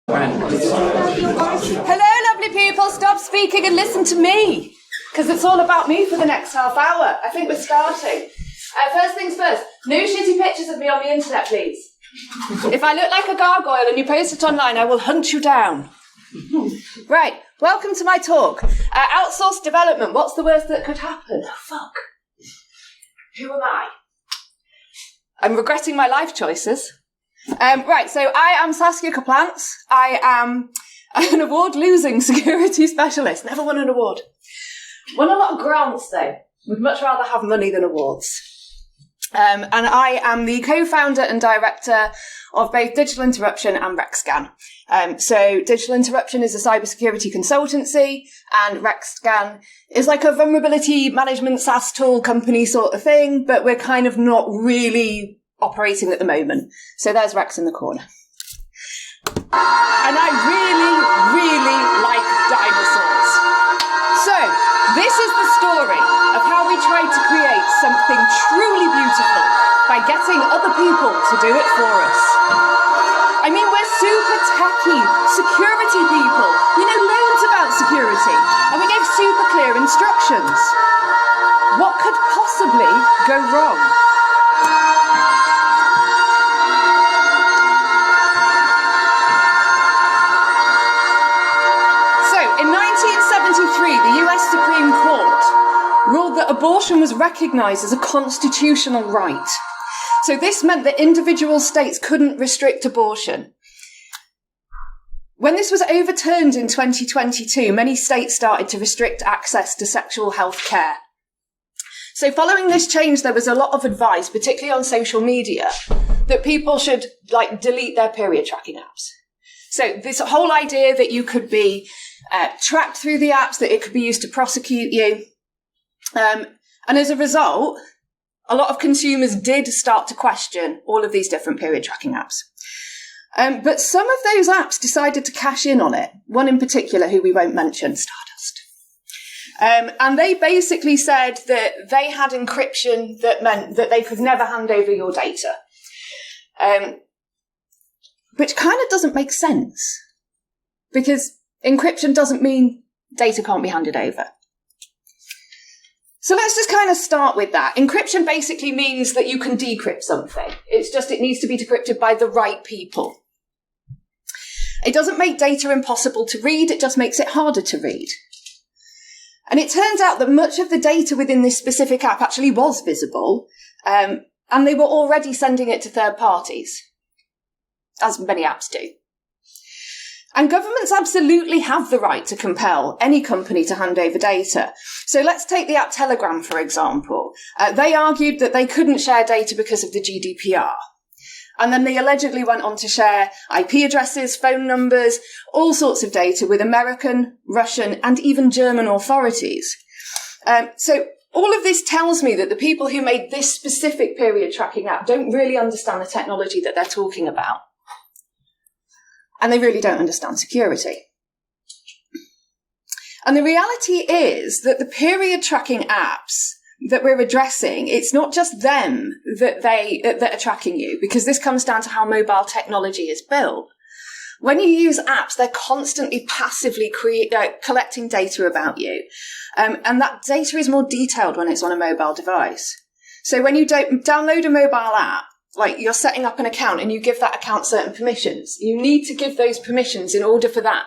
Hello, lovely people. Stop speaking and listen to me, because it's all about me for the next half hour. I think we're starting. First things first, no shitty pictures of me on the internet, please. If I look like a gargoyle and you post it online, I will hunt you down. Right, welcome to my talk. Outsourced development, what's the worst that could happen? Oh, fuck. Who am I? I'm regretting my life choices. Right, so I am Saskia Coplans. I am an award-losing security specialist. Never won an award. Won a lot of grants, though. Would much rather have money than awards. And I am the co-founder and director of both Digital Interruption and RecScan. So Digital Interruption is a cybersecurity consultancy, and RecScan is like a vulnerability management SaaS tool company sort of thing, but we're kind of not really operating at the moment. So there's Rex in the corner. And I really like dinosaurs. So this is the story of how we tried to create something truly beautiful by getting other people to do it for us. I mean, we're super techy, security people. We know loads about security, and we gave super clear instructions. What could possibly go wrong? In 1973, the US Supreme Court ruled that abortion was recognised as a constitutional right. So this meant that individual states couldn't restrict abortion. When this was overturned in 2022, many states started to restrict access to sexual health care. So following this change, there was a lot of advice, particularly on social media, that people should delete their period tracking apps. So this whole idea that you could be tracked through the apps, that it could be used to prosecute you. And as a result, a lot of consumers did start to question all of these different period tracking apps. But some of those apps decided to cash in on it. One in particular, who we won't mention, Stardust. And they basically said that they had encryption that meant that they could never hand over your data. Which kind of doesn't make sense, because encryption doesn't mean data can't be handed over. So let's just kind of start with that. Encryption basically means that you can decrypt something. It's just it needs to be decrypted by the right people. It doesn't make data impossible to read, it just makes it harder to read. And it turns out that much of the data within this specific app actually was visible, and they were already sending it to third parties, as many apps do. And governments absolutely have the right to compel any company to hand over data. So let's take the app Telegram, for example. They argued that they couldn't share data because of the GDPR. And then they allegedly went on to share IP addresses, phone numbers, all sorts of data with American, Russian, and even German authorities. So all of this tells me that the people who made this specific period tracking app don't really understand the technology that they're talking about. And they really don't understand security. And the reality is that the period tracking apps that we're addressing, it's not just them that are tracking you, because this comes down to how mobile technology is built. When you use apps, they're constantly passively collecting data about you. And that data is more detailed when it's on a mobile device. So when you download a mobile app, like you're setting up an account and you give that account certain permissions. You need to give those permissions in order for that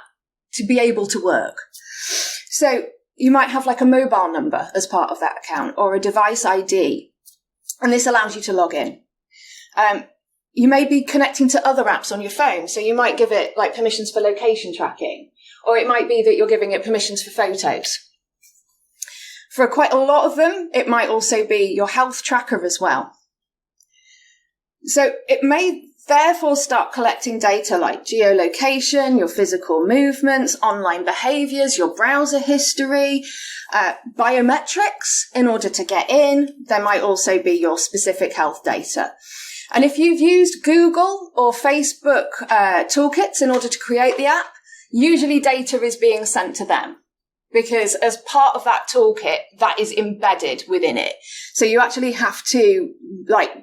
to be able to work. So you might have like a mobile number as part of that account, or a device ID. And this allows you to log in. You may be connecting to other apps on your phone. So you might give it like permissions for location tracking, or it might be that you're giving it permissions for photos. For quite a lot of them, it might also be your health tracker as well. So it may therefore start collecting data like geolocation, your physical movements, online behaviours, your browser history, biometrics in order to get in. There might also be your specific health data. And if you've used Google or Facebook toolkits in order to create the app, usually data is being sent to them, because as part of that toolkit, that is embedded within it. So you actually have to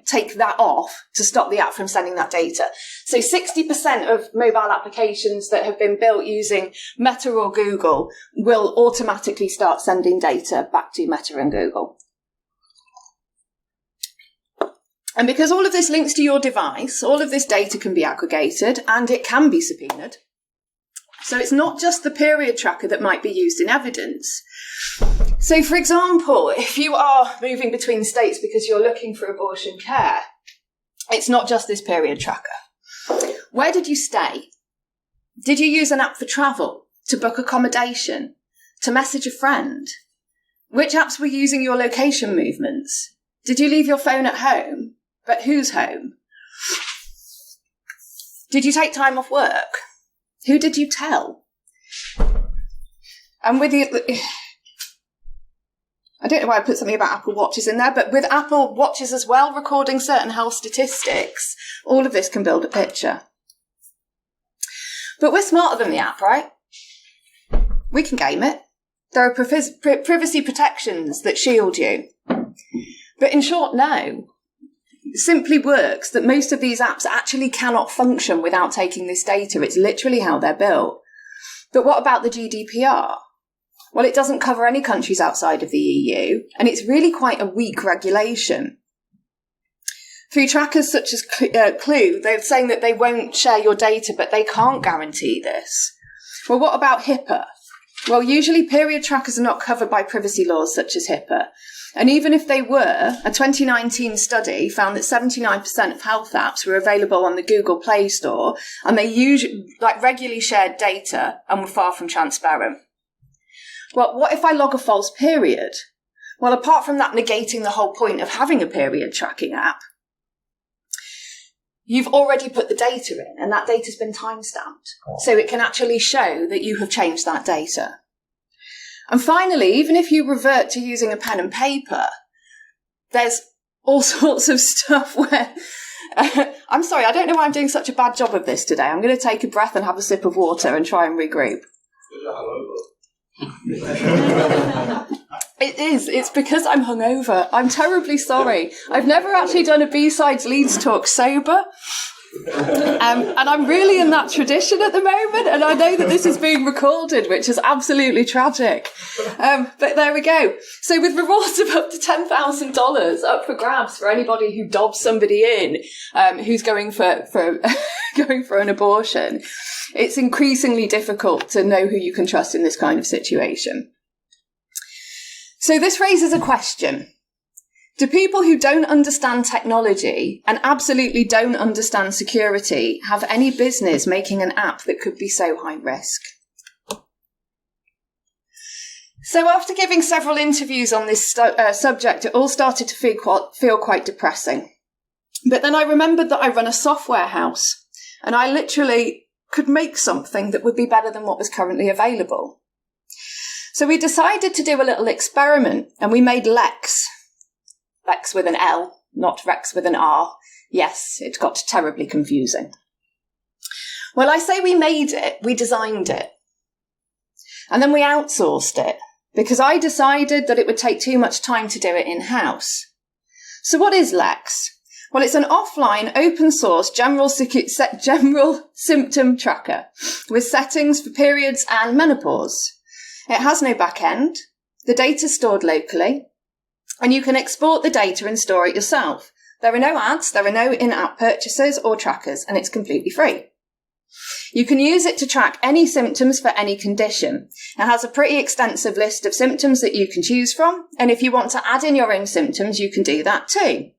take that off to stop the app from sending that data. So 60% of mobile applications that have been built using Meta or Google will automatically start sending data back to Meta and Google. And because all of this links to your device, all of this data can be aggregated and it can be subpoenaed. So it's not just the period tracker that might be used in evidence. So, for example, if you are moving between states because you're looking for abortion care, it's not just this period tracker. Where did you stay? Did you use an app for travel, to book accommodation, to message a friend? Which apps were using your location movements? Did you leave your phone at home? But whose home? Did you take time off work? Who did you tell? And with the, I don't know why I put something about Apple Watches in there, but with Apple Watches as well, recording certain health statistics, all of this can build a picture. But we're smarter than the app, right? We can game it. There are privacy protections that shield you. But in short, no. It simply works that most of these apps actually cannot function without taking this data. It's literally how they're built. But what about the GDPR? Well, it doesn't cover any countries outside of the EU, and it's really quite a weak regulation. Through trackers such as Clue, they're saying that they won't share your data, but they can't guarantee this. Well, what about HIPAA? Well, usually period trackers are not covered by privacy laws such as HIPAA. And even if they were, a 2019 study found that 79% of health apps were available on the Google Play Store, and they regularly shared data and were far from transparent. Well, what if I log a false period? Well, apart from that negating the whole point of having a period tracking app, you've already put the data in, and that data's been timestamped. So it can actually show that you have changed that data. And finally, even if you revert to using a pen and paper, there's all sorts of stuff where... I'm sorry, I don't know why I'm doing such a bad job of this today. I'm going to take a breath and have a sip of water and try and regroup. It is. It's because I'm hungover. I'm terribly sorry. I've never actually done a B-Sides Leeds talk sober. And I'm really in that tradition at the moment, and I know that this is being recorded, which is absolutely tragic. But there we go. So with rewards of up to $10,000 up for grabs for anybody who dobs somebody in who's going for going for an abortion, it's increasingly difficult to know who you can trust in this kind of situation. So this raises a question. Do people who don't understand technology and absolutely don't understand security have any business making an app that could be so high risk? So after giving several interviews on this subject, it all started to feel quite depressing. But then I remembered that I run a software house, and I literally could make something that would be better than what was currently available. So we decided to do a little experiment, and we made Lex. Lex with an L, not Rex with an R. Yes, it got terribly confusing. Well, I say we made it, we designed it. And then we outsourced it, because I decided that it would take too much time to do it in-house. So what is Lex? Well, it's an offline, open-source, general symptom tracker with settings for periods and menopause. It has no back end. The data's stored locally. And you can export the data and store it yourself. There are no ads, there are no in-app purchases or trackers, and it's completely free. You can use it to track any symptoms for any condition. It has a pretty extensive list of symptoms that you can choose from, and if you want to add in your own symptoms, you can do that too.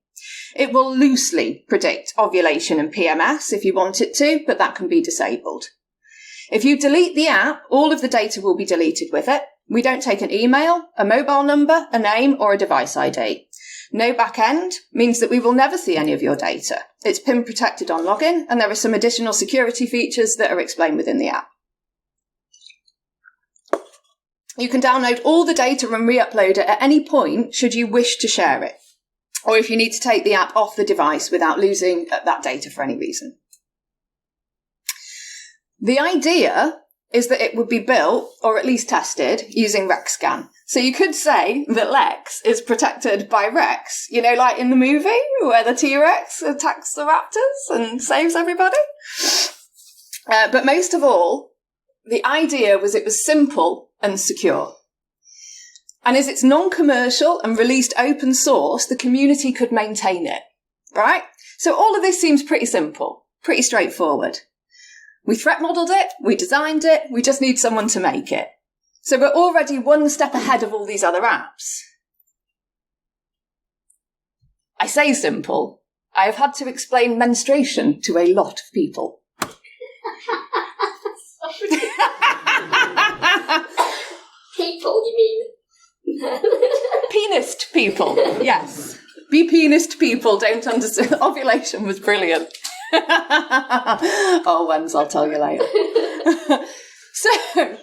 It will loosely predict ovulation and PMS if you want it to, but that can be disabled. If you delete the app, all of the data will be deleted with it. We don't take an email, a mobile number, a name, or a device ID. No back end means that we will never see any of your data. It's PIN protected on login, and there are some additional security features that are explained within the app. You can download all the data and re-upload it at any point should you wish to share it, or if you need to take the app off the device without losing that data for any reason. The idea is that it would be built, or at least tested, using RexScan. So you could say that Lex is protected by Rex, you know, like in the movie where the T-Rex attacks the raptors and saves everybody. But most of all, the idea was it was simple and secure. And as it's non-commercial and released open source, the community could maintain it, right? So all of this seems pretty simple, pretty straightforward. We threat modeled it, we designed it, we just need someone to make it. So we're already one step ahead of all these other apps. I say simple. I have had to explain menstruation to a lot of people. People, you mean? Penist people, yes. Be penist people, don't understand. Ovulation was brilliant. Oh, when's, I'll tell you later. So,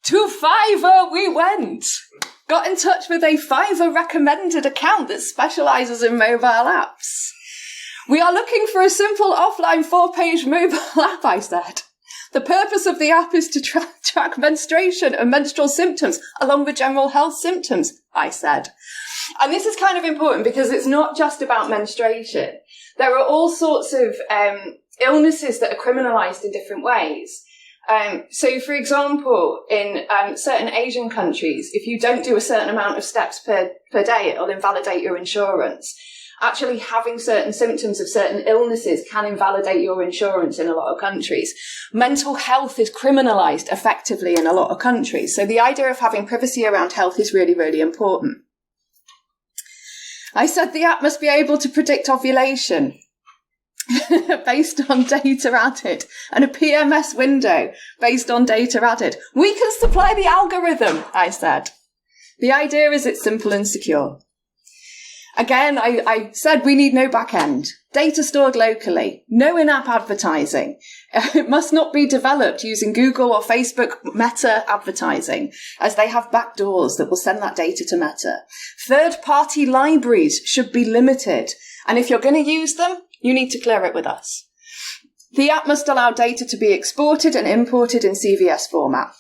to Fiverr we went. Got in touch with a Fiverr recommended account that specialises in mobile apps. We are looking for a simple offline 4-page mobile app, I said. The purpose of the app is to track menstruation and menstrual symptoms, along with general health symptoms, I said. And this is kind of important because it's not just about menstruation. There are all sorts of illnesses that are criminalised in different ways. So, for example, in certain Asian countries, if you don't do a certain amount of steps per day, it'll invalidate your insurance. Actually, having certain symptoms of certain illnesses can invalidate your insurance in a lot of countries. Mental health is criminalised effectively in a lot of countries. So the idea of having privacy around health is really, really important. I said the app must be able to predict ovulation based on data added, and a PMS window based on data added. We can supply the algorithm, I said. The idea is it's simple and secure. Again, I said we need no back end. Data stored locally. No in-app advertising. It must not be developed using Google or Facebook Meta advertising, as they have backdoors that will send that data to Meta. Third-party libraries should be limited. And if you're going to use them, you need to clear it with us. The app must allow data to be exported and imported in CVS format.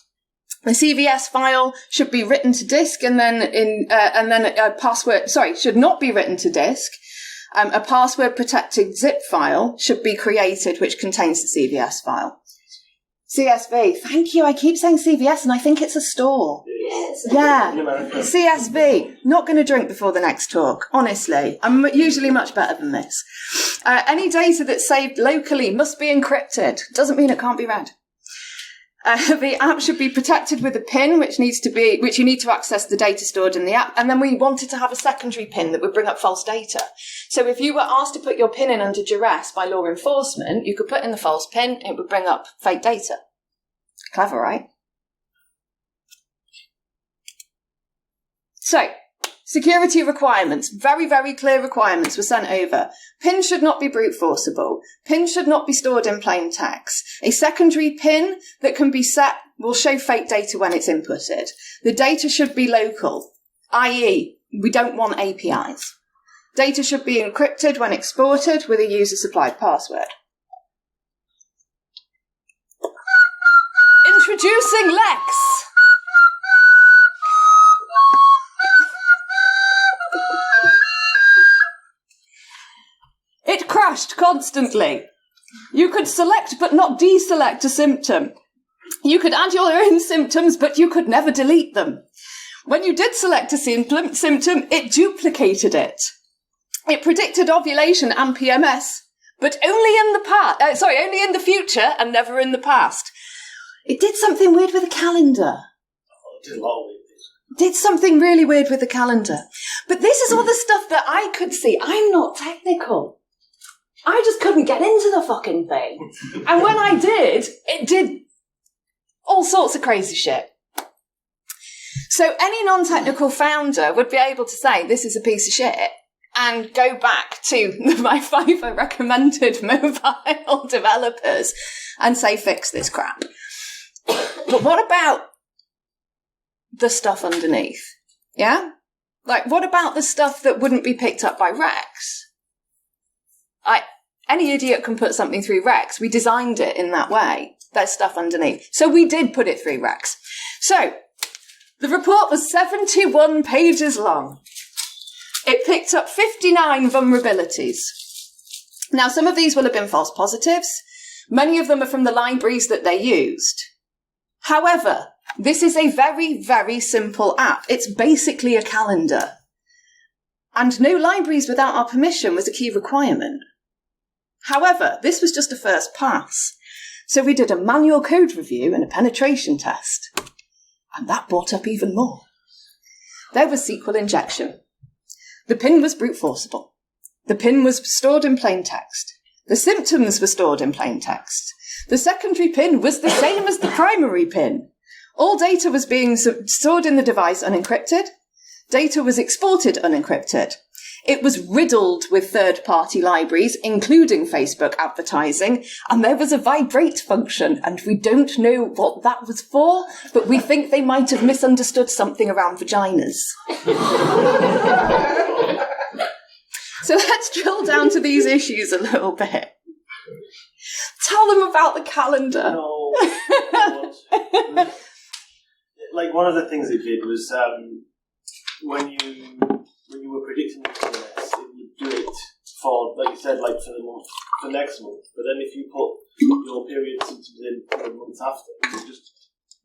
The CVS file should be written to disk and then a password, should not be written to disk. A password protected zip file should be created, which contains the CVS file. CSV. Thank you. I keep saying CVS and I think it's a store. Yes. Yeah. CSV. Not going to drink before the next talk. Honestly. I'm usually much better than this. Any data that's saved locally must be encrypted. Doesn't mean it can't be read. The app should be protected with a PIN, which you need to access the data stored in the app. And then we wanted to have a secondary PIN that would bring up false data. So if you were asked to put your PIN in under duress by law enforcement, you could put in the false PIN, it would bring up fake data. Clever, right? So, security requirements. Very, very clear requirements were sent over. PIN should not be brute forceable. PIN should not be stored in plain text. A secondary PIN that can be set will show fake data when it's inputted. The data should be local, i.e., we don't want APIs. Data should be encrypted when exported with a user-supplied password. Introducing Lex. It crashed constantly. You could select but not deselect a symptom. You could add your own symptoms, but you could never delete them. When you did select a symptom, it duplicated it. It predicted ovulation and PMS, but only in the future and never in the past. It did something weird with the calendar. Oh, it did a lot of weird things. Did something really weird with the calendar. But this is all the stuff that I could see. I'm not technical. I just couldn't get into the fucking thing. And when I did, it did all sorts of crazy shit. So any non-technical founder would be able to say, this is a piece of shit, and go back to my Fiverr recommended mobile developers and say, fix this crap. But what about the stuff underneath? Yeah? Like, what about the stuff that wouldn't be picked up by Rex? Any idiot can put something through Rex. We designed it in that way. there's stuff underneath. So we did put it through Rex. So the report was 71 pages long. It picked up 59 vulnerabilities. Now, some of these will have been false positives. Many of them are from the libraries that they used. However, this is a very, very simple app. It's basically a calendar. And no libraries without our permission was a key requirement. However, this was just a first pass. So we did a manual code review and a penetration test. And that brought up even more. There was SQL injection. The PIN was brute forceable. The PIN was stored in plain text. The symptoms were stored in plain text. The secondary PIN was the same as the primary PIN. All data was being stored in the device unencrypted. Data was exported unencrypted. It was riddled with third-party libraries, including Facebook advertising, and there was a vibrate function, and we don't know what that was for, but we think they might have misunderstood something around vaginas. So let's drill down to these issues a little bit. Tell them about the calendar. No. Like, one of the things it did was when you were predicting the TMS, it would do it for, like you said, like for the month, for next month. But then if you put your period symptoms in for the month after, you just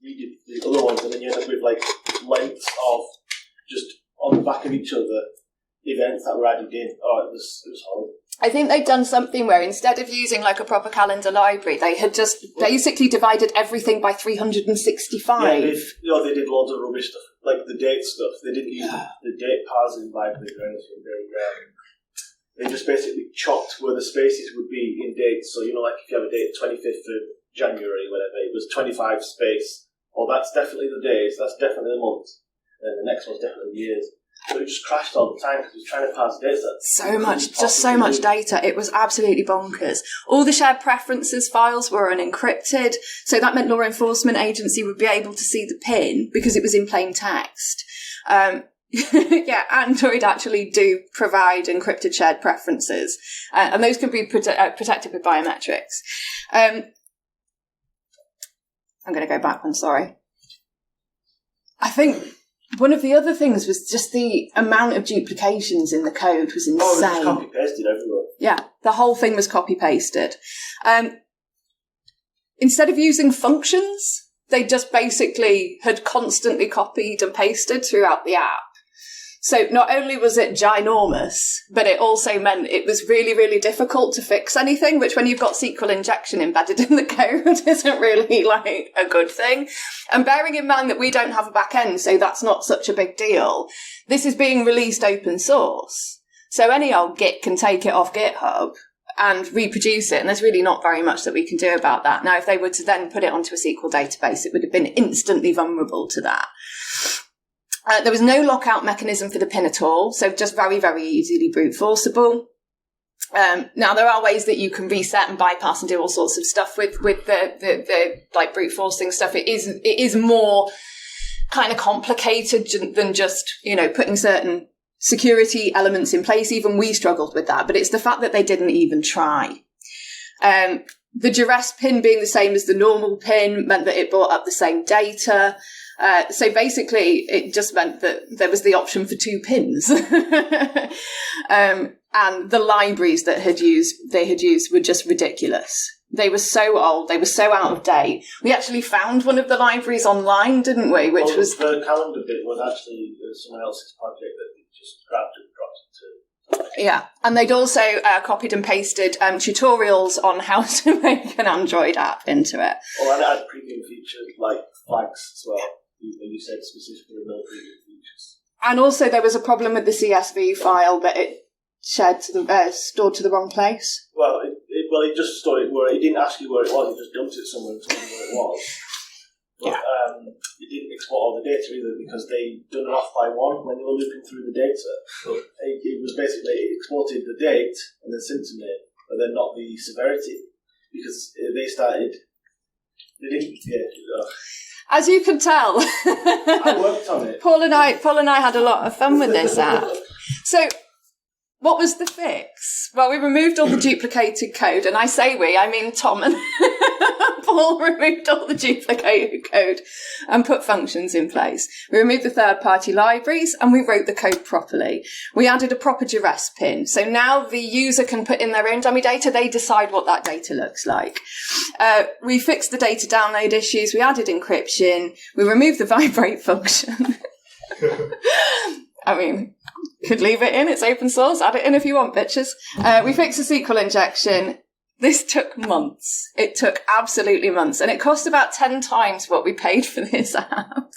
redid the other ones, and then you end up with like lengths of just on the back of each other events that were added in. Oh, it was horrible. I think they'd done something where instead of using like a proper calendar library, they had just basically divided everything by 365. Yeah, they did loads of rubbish stuff, like the date stuff. They didn't use the date parsing library or anything. They just basically chopped where the spaces would be in dates. So, you know, like if you have a date 25th of January, whatever, it was 25 space. Oh, that's definitely the days, that's definitely the month. And the next one's definitely years. So it just crashed all the time because it was trying to parse data. So much data. It was absolutely bonkers. All the shared preferences files were unencrypted, so that meant law enforcement agency would be able to see the PIN because it was in plain text. Yeah, Android actually do provide encrypted shared preferences, and those can be protected with biometrics. I'm going to go back one, sorry. I think one of the other things was just the amount of duplications in the code was insane. Oh, it was just copy-pasted everywhere. Yeah, the whole thing was copy-pasted. Instead of using functions, they just basically had constantly copied and pasted throughout the app. So not only was it ginormous, but it also meant it was really, really difficult to fix anything, which when you've got SQL injection embedded in the code isn't really like a good thing. And bearing in mind that we don't have a back end, so that's not such a big deal. This is being released open source. So any old Git can take it off GitHub and reproduce it, and there's really not very much that we can do about that. Now, if they were to then put it onto a SQL database, it would have been instantly vulnerable to that. There was no lockout mechanism for the PIN at all, so just very, very easily brute forceable. Now, there are ways that you can reset and bypass and do all sorts of stuff with the like brute forcing stuff. It is more kind of complicated than just, you know, putting certain security elements in place. Even we struggled with that, but it's the fact that they didn't even try. The duress PIN being the same as the normal PIN meant that it brought up the same data. So basically, it just meant that there was the option for two pins. And the libraries that they had used were just ridiculous. They were so old. They were so out of date. We actually found one of the libraries online, didn't we? Which was the calendar bit was actually someone else's project that they just grabbed and dropped into. Yeah, and they'd also copied and pasted tutorials on how to make an Android app into it. Oh, and it had premium features like flags as well. You said specifically no premium features. And also there was a problem with the CSV file that it stored to the wrong place. Well, it just stored it where it didn't ask you where it was. It just dumped it somewhere and told you where it was. But, it didn't export all the data either because they done it off by one when they were looping through the data. So it was basically, it exported the date and the symptom name, but then not the severity because they didn't. As you can tell, I worked on it. Paul and I had a lot of fun with this app. So, what was the fix? Well, we removed all the duplicated code, and I say we, I mean Tom and all removed all the duplicated code and put functions in place. We removed the third-party libraries and we wrote the code properly. We added a proper duress pin. So now the user can put in their own dummy data. They decide what that data looks like. We fixed the data download issues. We added encryption. We removed the vibrate function. I mean, could leave it in. It's open source. Add it in if you want, bitches. We fixed the SQL injection. This took months. It took absolutely months. And it cost about 10 times what we paid for this app.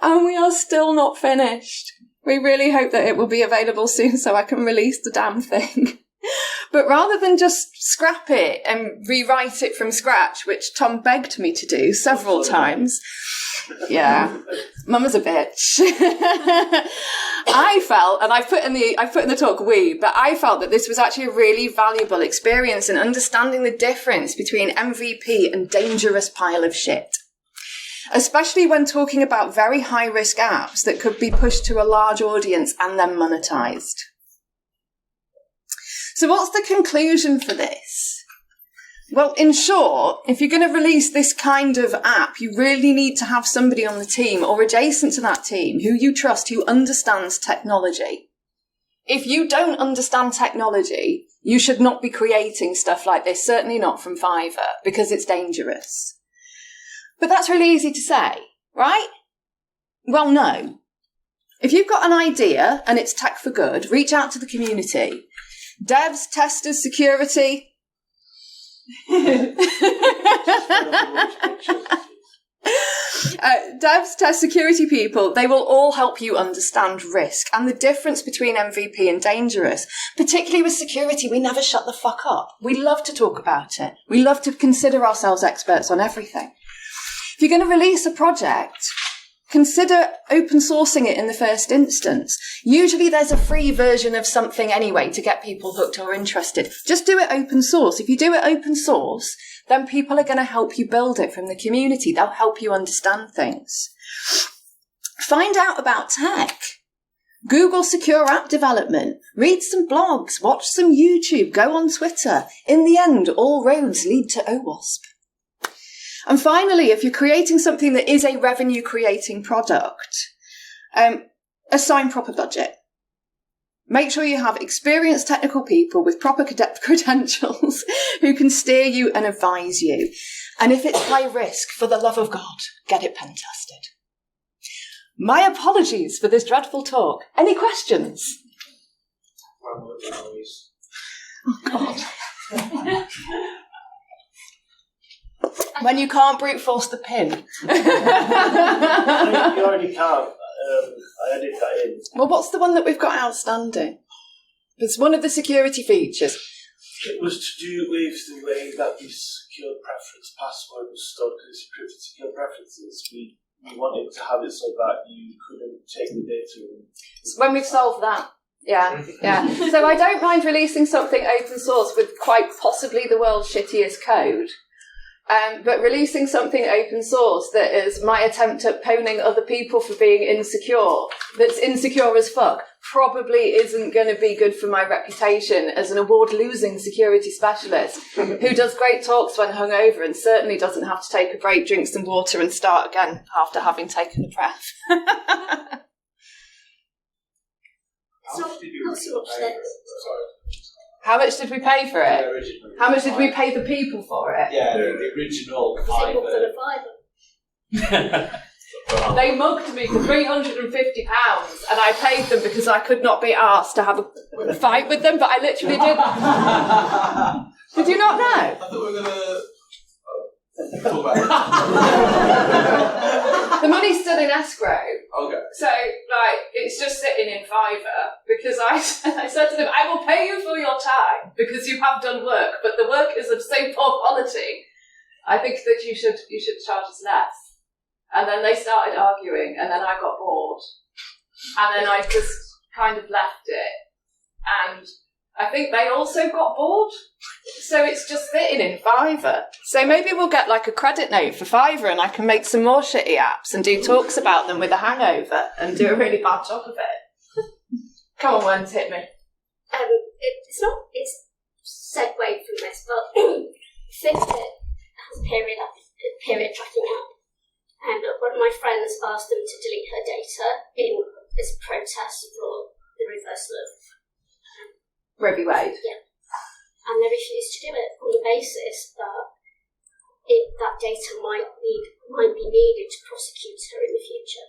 And we are still not finished. We really hope that it will be available soon so I can release the damn thing. But rather than just scrap it and rewrite it from scratch, which Tom begged me to do several times, yeah, Mama's a bitch. I felt, and I've put in the talk but I felt that this was actually a really valuable experience in understanding the difference between MVP and dangerous pile of shit. Especially when talking about very high-risk apps that could be pushed to a large audience and then monetized. So what's the conclusion for this? Well, in short, if you're going to release this kind of app, you really need to have somebody on the team or adjacent to that team who you trust, who understands technology. If you don't understand technology, you should not be creating stuff like this, certainly not from Fiverr, because it's dangerous. But that's really easy to say, right? Well, no. If you've got an idea and it's tech for good, reach out to the community. Devs, testers, security. Devs, test, security people, they will all help you understand risk and the difference between MVP and dangerous. Particularly with security, we never shut the fuck up. We love to talk about it. We love to consider ourselves experts on everything. If you're going to release a project, consider open sourcing it in the first instance. Usually there's a free version of something anyway to get people hooked or interested. Just do it open source. If you do it open source, then people are going to help you build it from the community. They'll help you understand things. Find out about tech. Google secure app development. Read some blogs. Watch some YouTube. Go on Twitter. In the end, all roads lead to OWASP. And finally, if you're creating something that is a revenue-creating product, assign proper budget. Make sure you have experienced technical people with proper credentials who can steer you and advise you. And if it's high risk, for the love of God, get it pen tested. My apologies for this dreadful talk. Any questions? Oh, God. When you can't brute force the pin. You already can't. I added that in. Well, what's the one that we've got outstanding? It's one of the security features. It was to do with the way that the secure preference password was stored, because it's encrypted secure preferences. We wanted to have it so that you couldn't take the data. When we've solved that. Yeah. So I don't mind releasing something open source with quite possibly the world's shittiest code. But releasing something open source that is my attempt at poning other people for being insecure, that's insecure as fuck, probably isn't going to be good for my reputation as an award-losing security specialist who does great talks when hungover and certainly doesn't have to take a break, drink some water and start again after having taken a breath. How much did we pay for it? How much did we pay the people for it? Yeah, the original Fiverr. They mugged me for £350 and I paid them because I could not be asked to have a fight with them, but I literally did. Did you not know? I thought we were going to talk about it. The money's still in escrow. Okay. So, it's just sitting in Fiverr because I said to them, I will pay you for your time because you have done work, but the work is of so poor quality. I think that you should charge us less. And then they started arguing, and then I got bored. And then I just kind of left it. And I think they also got bored. So it's just sitting in Fiverr. So maybe we'll get a credit note for Fiverr and I can make some more shitty apps and do talks about them with a hangover and do a really bad job of it. Come on, Wens, hit me. It's segue from this, but Fitbit has a period her data in as protest for the reversal of Roe v. Wade. Yeah. And they refused to do it on the basis that that data might be needed to prosecute her in the future.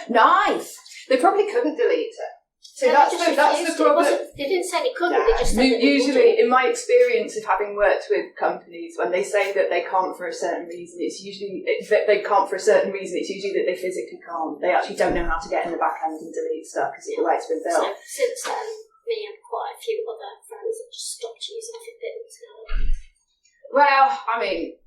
Nice. They probably couldn't delete it. So No, that's they just the refused. problem. They didn't say they couldn't. They just said that they Usually, wouldn't. in my experience of having worked with companies, when they say that they can't for a certain reason, it's usually that they can't for a certain reason. It's usually that they physically can't. They actually don't know how to get in the back end and delete stuff because of the way it's been So built. since then, me and quite a few other friends have just stopped using Fitbits now. Well, I mean,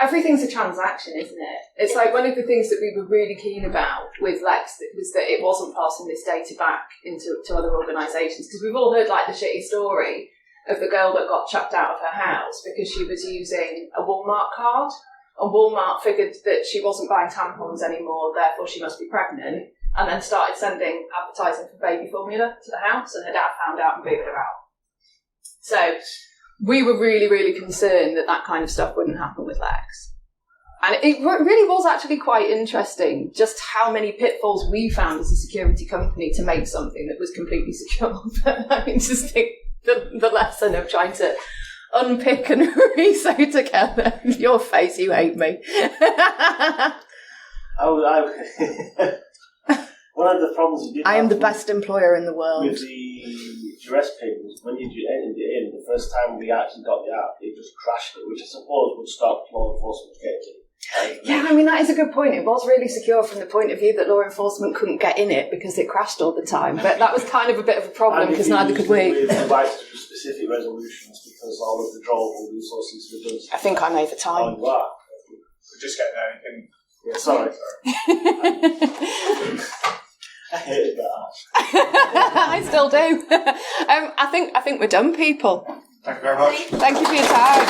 everything's a transaction, isn't it? It's like one of the things that we were really keen about with Lex was that it wasn't passing this data back to other organisations, because we've all heard like the shitty story of the girl that got chucked out of her house because she was using a Walmart card, and Walmart figured that she wasn't buying tampons anymore, therefore she must be pregnant, and then started sending advertising for baby formula to the house, and her dad found out and booted her out. So we were really, really concerned that that kind of stuff wouldn't happen with Lex. And it really was actually quite interesting just how many pitfalls we found as a security company to make something that was completely secure. But I mean, just think the lesson of trying to unpick and re-sew together. Your face, you hate me. One of the problems we did I am the have best employer in the world. with the dress pin was when you entered it in, the first time we actually got the app, it just crashed it, which I suppose would stop law enforcement getting it. Yeah, I mean, that is a good point. It was really secure from the point of view that law enforcement couldn't get in it because it crashed all the time. But that was kind of a bit of a problem because neither could we. With the rights to specific resolutions because all of the drawable resources were done. I think I'm over time. Oh, you are. We're just getting there. You can... Yeah, sorry. I hated that. I still do. I think we're done, people. Thank you very much. Thank you for your time.